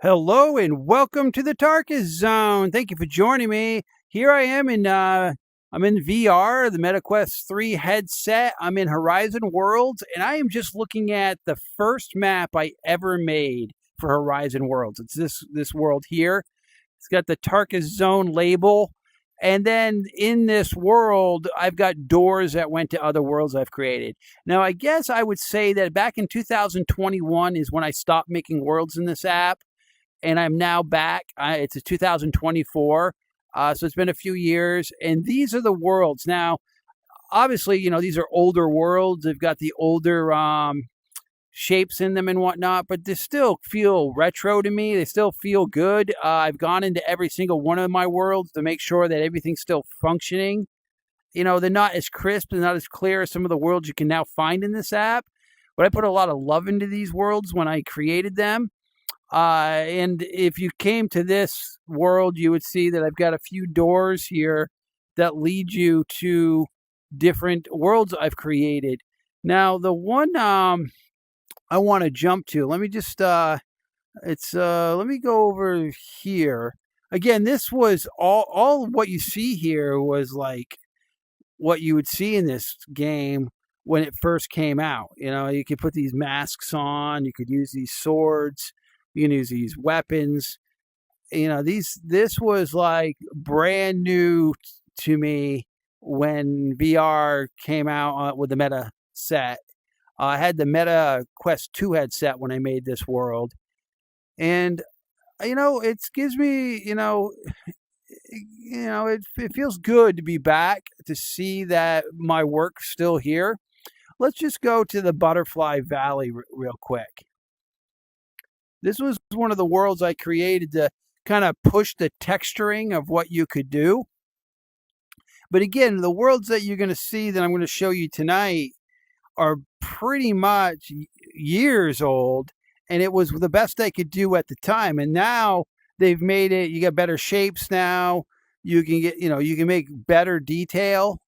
Hello and welcome to the Tarkis Zone. Thank you for joining me. Here I am I'm in VR, the MetaQuest 3 headset. I'm in Horizon Worlds, and I am just looking at the first map I ever made for Horizon Worlds. It's this world here. It's got the Tarkis Zone label. And then in this world, I've got doors that went to other worlds I've created. Now, I guess I would say that back in 2021 is when I stopped making worlds in this app, and I'm now back. It's a 2024, so it's been a few years, and these are the worlds. Now, obviously, these are older worlds. They've got the older shapes in them and whatnot, but they still feel retro to me. They still feel good. I've gone into every single one of my worlds to make sure that everything's still functioning. They're not as crisp and not as clear as some of the worlds you can now find in this app, but I put a lot of love into these worlds when I created them. And if you came to this world, you would see that I've got a few doors here that lead you to different worlds I've created. Now, the one I want to jump to, let me just let me go over here. Again, this was all of what you see here was like what you would see in this game when it first came out. You could put these masks on, you could use these swords, you can use these weapons. This was like brand new to me when VR came out with the Meta set. I had the Meta Quest 2 headset when I made this world. And it gives me, it feels good to be back, to see that my work's still here. Let's just go to the Butterfly Valley real quick. This was one of the worlds I created to kind of push the texturing of what you could do. But again, the worlds that you're going to see that I'm going to show you tonight are pretty much years old, and it was the best they could do at the time. And now they've made it, you got better shapes now. You can get, you can make better detail.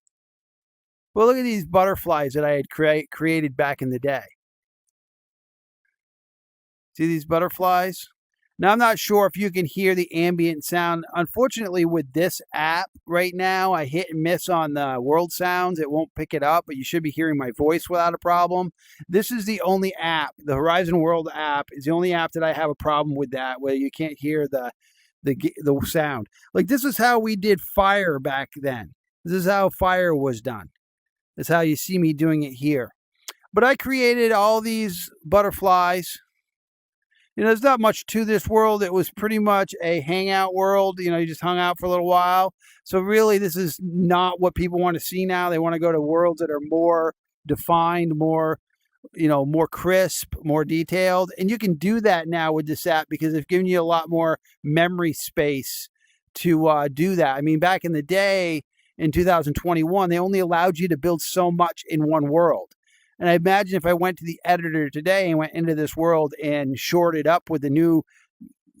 Well, look at these butterflies that I had created back in the day. See these butterflies? Now, I'm not sure if you can hear the ambient sound. Unfortunately, with this app right now, I hit and miss on the world sounds. It won't pick it up, but you should be hearing my voice without a problem. This is the only app, the Horizon World app is the only app that I have a problem with, that where you can't hear the sound. Like, this is how we did fire back then. This is how fire was done. That's how you see me doing it here. But I created all these butterflies. There's not much to this world. It was pretty much a hangout world. You just hung out for a little while. So really, this is not what people want to see now. They want to go to worlds that are more defined, more, more crisp, more detailed. And you can do that now with this app because they've given you a lot more memory space to do that. I mean, back in the day, in 2021, they only allowed you to build so much in one world. And I imagine if I went to the editor today and went into this world and shored it up with the new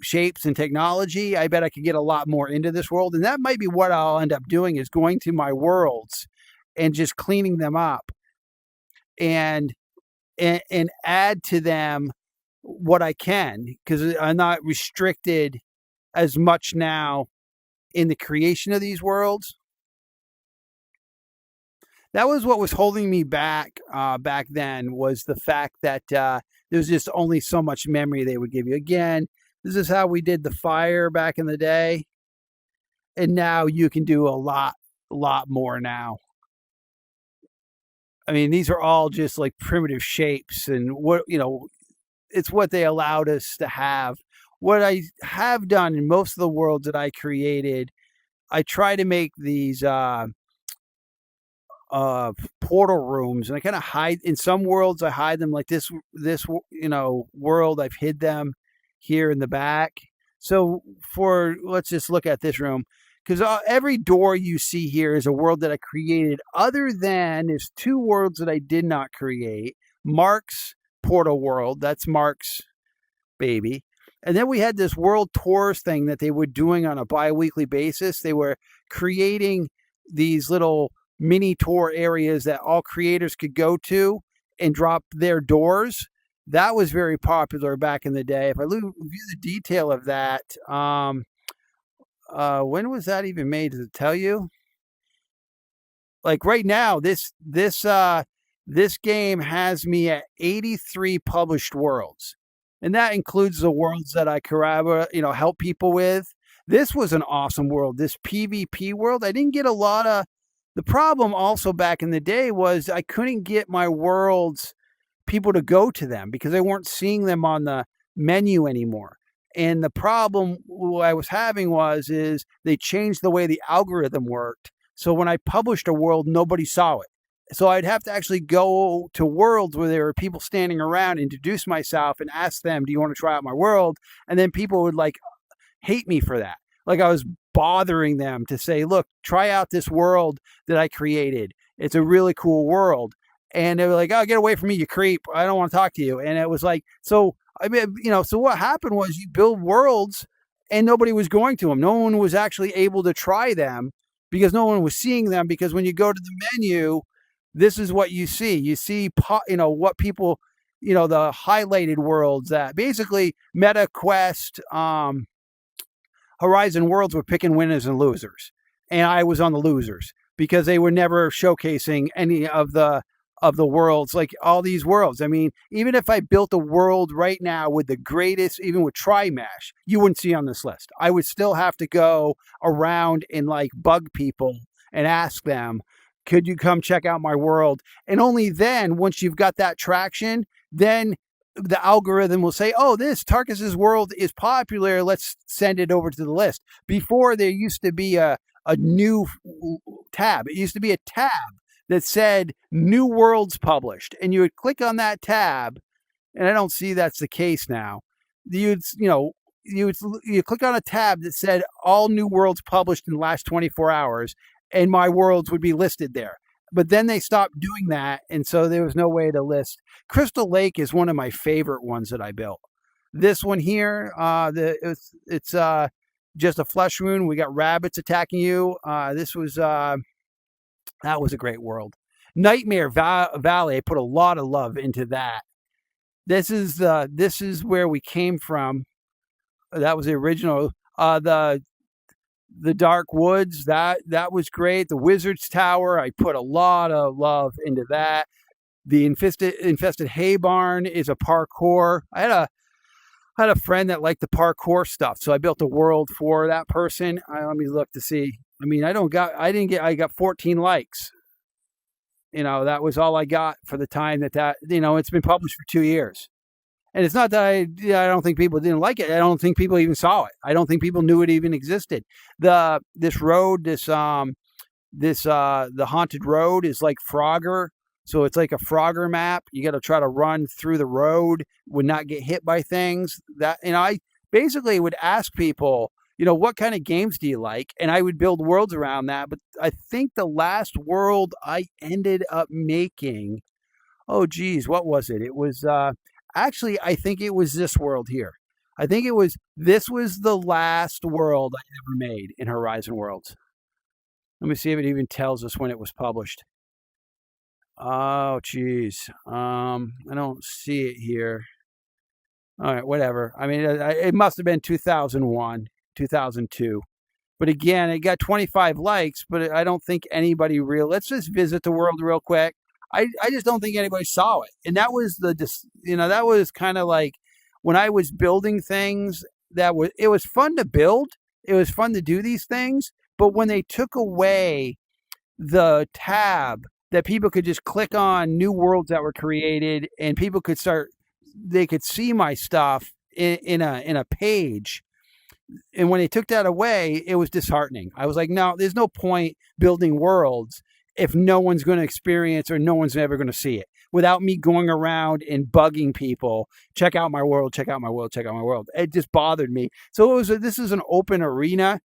shapes and technology, I bet I could get a lot more into this world. And that might be what I'll end up doing, is going to my worlds and just cleaning them up and add to them what I can, because I'm not restricted as much now in the creation of these worlds. That was what was holding me back back then, was the fact that there was just only so much memory they would give you. Again, this is how we did the fire back in the day. And now you can do a lot more now. I mean, these are all just like primitive shapes, and it's what they allowed us to have. What I have done in most of the worlds that I created, I try to make these portal rooms, and I kind of hide in some worlds. I hide them like this world. I've hid them here in the back. So let's just look at this room, because every door you see here is a world that I created. Other than, there's two worlds that I did not create. Mark's portal world, that's Mark's baby. And then we had this world tours thing that they were doing on a bi-weekly basis. They were creating these little mini tour areas that all creators could go to and drop their doors. That was very popular back in the day. If I view the detail of that, when was that even made? Does it tell you? Like right now, this game has me at 83 published worlds, and that includes the worlds that I help people with. This was an awesome world. This PvP world, I didn't get a lot of. The problem also back in the day was I couldn't get my worlds people to go to them because they weren't seeing them on the menu anymore. And the problem I was having is they changed the way the algorithm worked. So when I published a world, nobody saw it. So I'd have to actually go to worlds where there were people standing around, introduce myself, and ask them, "Do you want to try out my world?" And then people would like hate me for that. Like I was bothering them to say, "Look, try out this world that I created. It's a really cool world." And they were like, "Oh, get away from me, you creep. I don't want to talk to you." And it was like, so I mean, so what happened was you build worlds and nobody was going to them. No one was actually able to try them because no one was seeing them. Because when you go to the menu, this is what you see. You see, what people, the highlighted worlds that basically MetaQuest, Horizon Worlds were picking winners and losers. And I was on the losers because they were never showcasing any of the worlds, like all these worlds. I mean, even if I built a world right now with the greatest, even with Tri-Mesh, you wouldn't see on this list. I would still have to go around and like bug people and ask them, could you come check out my world? And only then, once you've got that traction, then the algorithm will say, oh, this Tarkis's world is popular. Let's send it over to the list. Before, there used to be a new tab. It used to be a tab that said new worlds published, and you would click on that tab, and I don't see that's the case now. You click on a tab that said all new worlds published in the last 24 hours, and my worlds would be listed there. But then they stopped doing that, and so there was no way to list. Crystal Lake is one of my favorite ones that I built. This one here, it's just a flesh wound. We got rabbits attacking you. That was a great world. Nightmare Valley, I put a lot of love into that. This is where we came from. That was the original. The Dark Woods, that was great. The Wizard's Tower, I put a lot of love into that. The infested hay barn is a parkour. I had a friend that liked the parkour stuff, so I built a world for that person. Let me look to see. I mean, I got 14 likes. That was all I got for the time that it's been published for 2 years. And it's not that I don't think people didn't like it. I don't think people even saw it. I don't think people knew it even existed. The haunted road is like Frogger. So it's like a Frogger map. You got to try to run through the road, would not get hit by things. I basically would ask people, what kind of games do you like? And I would build worlds around that. But I think the last world I ended up making, oh geez, what was it? It was actually, I think it was this world here. This was the last world I ever made in Horizon Worlds. Let me see if it even tells us when it was published. Oh, geez. I don't see it here. All right, whatever. I mean, it must have been 2001, 2002. But again, it got 25 likes, but I don't think anybody let's just visit the world real quick. I just don't think anybody saw it. And that was that was kind of like when I was building things, it was fun to build. It was fun to do these things. But when they took away the tab that people could just click on new worlds that were created and people could they could see my stuff in a page. And when they took that away, it was disheartening. I was like, no, there's no point building worlds if no one's going to experience or no one's ever going to see it without me going around and bugging people. Check out my world, check out my world, check out my world. It just bothered me. So this is an open arena.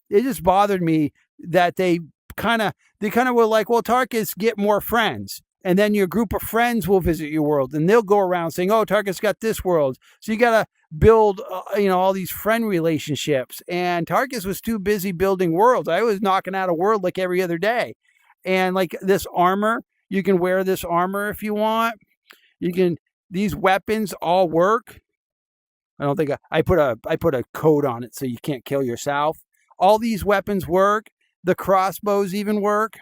It just bothered me that they kind of were like, well, Tarkis, get more friends. And then your group of friends will visit your world and they'll go around saying, oh, Tarkis got this world. So you got to build, all these friend relationships. And Tarkis was too busy building worlds. I was knocking out a world like every other day. And like this armor, you can wear this armor if you want. You can these weapons all work. I don't think I put a code on it so you can't kill yourself. All these weapons work. The crossbows even work.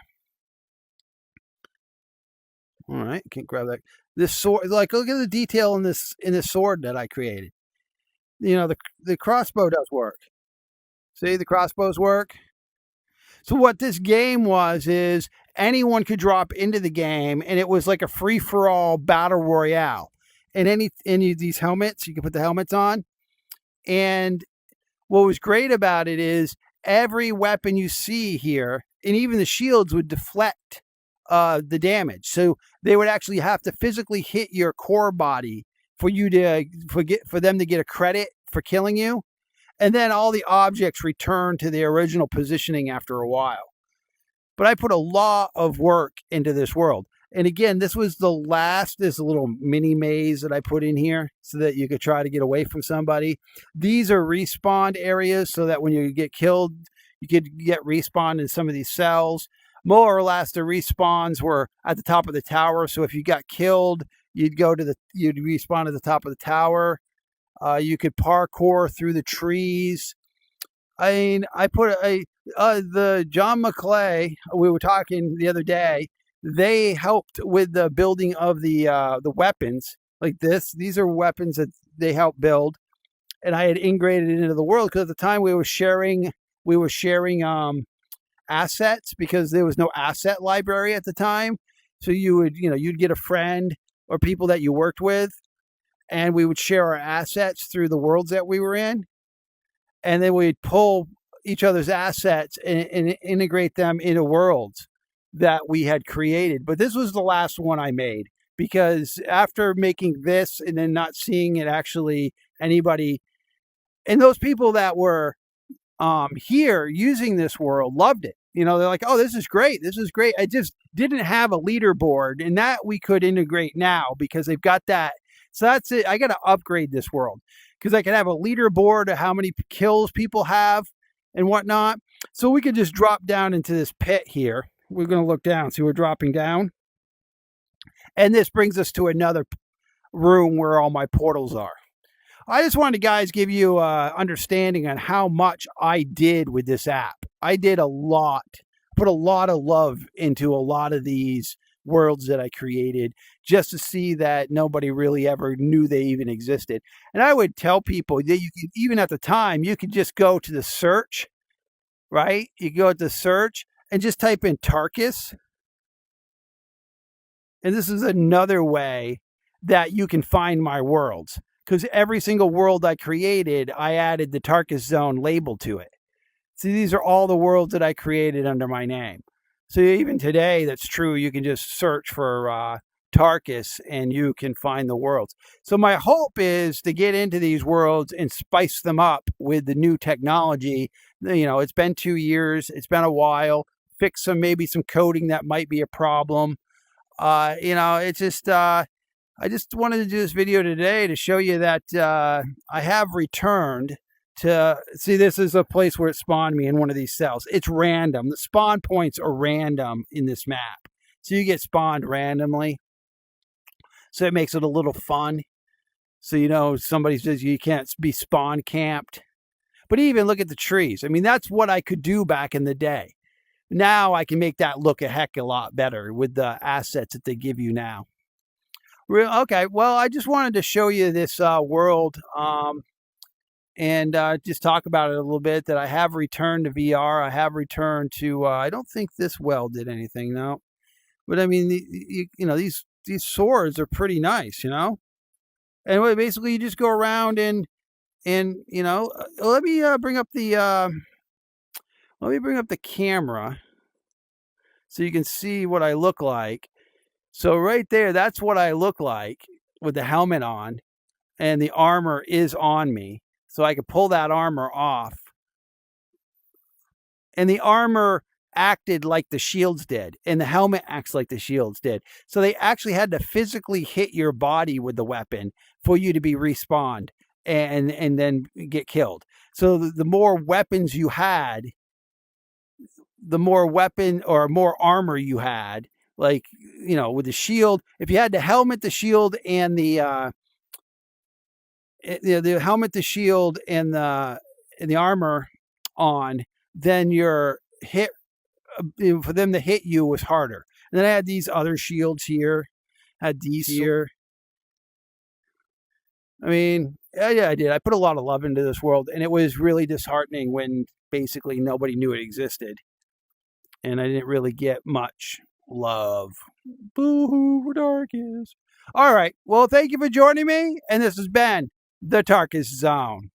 All right, can't grab that. This sword, like, look at the detail in this sword that I created. You know, the crossbow does work. See, the crossbows work. So what this game was is anyone could drop into the game, and it was like a free for all battle royale. And any of these helmets, you can put the helmets on. And what was great about it is every weapon you see here, and even the shields, would deflect the damage. So they would actually have to physically hit your core body for you to for them to get a credit for killing you. And then all the objects return to their original positioning after a while. But I put a lot of work into this world. And again, this was this little mini maze that I put in here so that you could try to get away from somebody. These are respawned areas so that when you get killed, you could get respawned in some of these cells. More or less, the respawns were at the top of the tower. So if you got killed, you'd respawn at the top of the tower. You could parkour through the trees. I mean, I put the John McClay, we were talking the other day, they helped with the building of the weapons like this. These are weapons that they helped build, and I had integrated it into the world because at the time we were sharing assets because there was no asset library at the time. So you'd get a friend or people that you worked with, and we would share our assets through the worlds that we were in. And then we'd pull each other's assets and integrate them into worlds that we had created. But this was the last one I made because after making this and then not seeing it actually anybody, and those people that were here using this world loved it. You know, they're like, oh, this is great. This is great. I just didn't have a leaderboard, and that we could integrate now because they've got that. So that's it. I got to upgrade this world because I can have a leaderboard of how many kills people have and whatnot. So we could just drop down into this pit here. We're going to look down. See, we're dropping down. And this brings us to another room where all my portals are. I just wanted to, guys, give you understanding on how much I did with this app. I did a lot, put a lot of love into a lot of these worlds that I created just to see that nobody really ever knew they even existed. And I would tell people that you could, even at the time, you could just go to the search, right? You go to the search and just type in Tarkis. And this is another way that you can find my worlds. Because every single world I created, I added the Tarkis zone label to it. See, these are all the worlds that I created under my name. So even today, that's true. You can just search for Tarkis and you can find the worlds. So my hope is to get into these worlds and spice them up with the new technology. You know, it's been 2 years. It's been a while. Fix maybe some coding that might be a problem. It's just... I just wanted to do this video today to show you that I have returned to, see, this is a place where it spawned me in one of these cells. It's random. The spawn points are random in this map. So you get spawned randomly. So it makes it a little fun. So, you know, somebody says you can't be spawn camped. But even look at the trees. I mean, that's what I could do back in the day. Now I can make that look a heck of a lot better with the assets that they give you now. Okay, well, I just wanted to show you this world and just talk about it a little bit, that I have returned to VR. I have returned to, I don't think this well did anything, no. But I mean, these swords are pretty nice, you know. And basically you just go around and you know, let me bring up the camera so you can see what I look like. So right there, that's what I look like with the helmet on, and the armor is on me. So I could pull that armor off. And the armor acted like the shields did, and the helmet acts like the shields did. So they actually had to physically hit your body with the weapon for you to be respawned and then get killed. So the more weapons you had, the more more armor you had, like, with the shield. If you had the helmet, the shield, and the helmet, the shield, and the armor on, then your hit for them to hit you was harder. And then I had these other shields here, had these here. I mean, yeah, I did. I put a lot of love into this world, and it was really disheartening when basically nobody knew it existed, and I didn't really get much love. Boo-hoo for Tarkis. All right. Well, thank you for joining me, and this has been the Tarkis Zone.